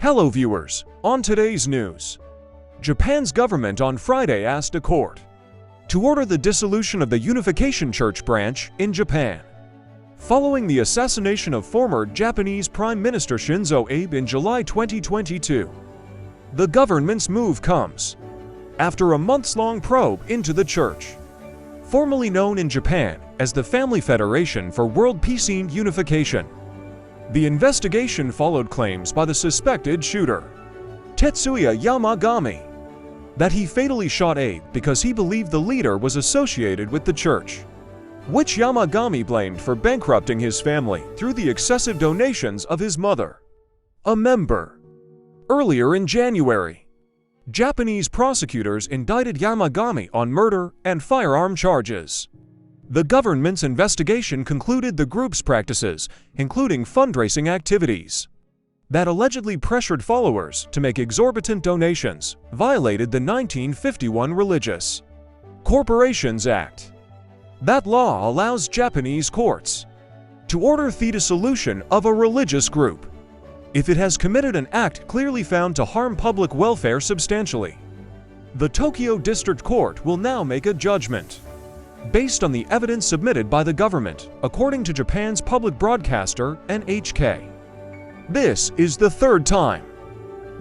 Hello viewers, on today's news. Japan's government on Friday asked a court to order the dissolution of the Unification Church branch in Japan, following the assassination of former Japanese Prime Minister Shinzo Abe in July 2022. The government's move comes after a months-long probe into the church, formerly known in Japan as the Family Federation for World Peace and Unification. The investigation followed claims by the suspected shooter, Tetsuya Yamagami, that he fatally shot Abe because he believed the leader was associated with the church, which Yamagami blamed for bankrupting his family through the excessive donations of his mother, a member. Earlier in January, Japanese prosecutors indicted Yamagami on murder and firearm charges. The government's investigation concluded the group's practices, including fundraising activities that allegedly pressured followers to make exorbitant donations, violated the 1951 Religious Corporations Act. That law allows Japanese courts to order the dissolution of a religious group if it has committed an act clearly found to harm public welfare substantially. The Tokyo District Court will now make a judgment based on the evidence submitted by the government, according to Japan's public broadcaster, NHK. This is the third time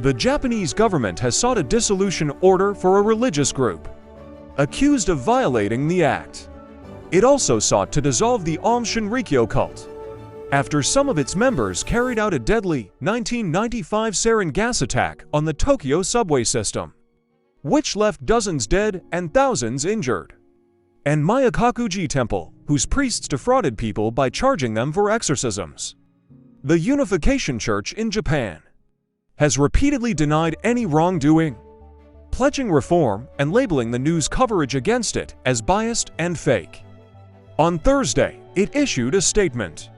the Japanese government has sought a dissolution order for a religious group accused of violating the act. It also sought to dissolve the Aum Shinrikyo cult after some of its members carried out a deadly 1995 sarin gas attack on the Tokyo subway system, which left dozens dead and thousands injured, and Miyakakuji Temple, whose priests defrauded people by charging them for exorcisms. The Unification Church in Japan has repeatedly denied any wrongdoing, pledging reform and labeling the news coverage against it as biased and fake. On Thursday, it issued a statement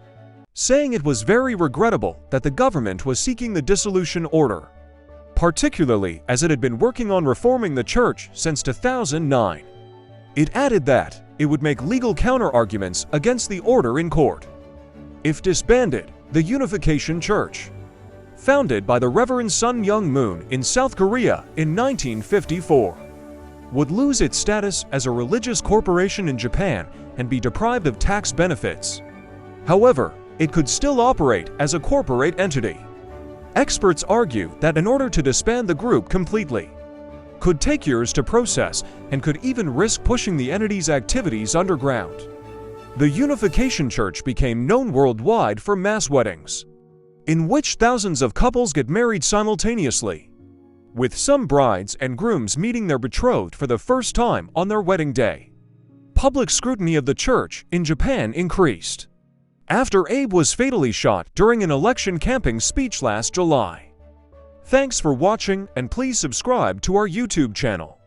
saying it was very regrettable that the government was seeking the dissolution order, particularly as it had been working on reforming the church since 2009. It added that it would make legal counter-arguments against the order in court. If disbanded, the Unification Church, founded by the Reverend Sun Myung Moon in South Korea in 1954, would lose its status as a religious corporation in Japan and be deprived of tax benefits. However, it could still operate as a corporate entity. Experts argue that in order to disband the group completely, could take years to process and could even risk pushing the entity's activities underground. The Unification Church became known worldwide for mass weddings, in which thousands of couples get married simultaneously, with some brides and grooms meeting their betrothed for the first time on their wedding day. Public scrutiny of the church in Japan increased after Abe was fatally shot during an election campaign speech last July. Thanks for watching, and please subscribe to our YouTube channel.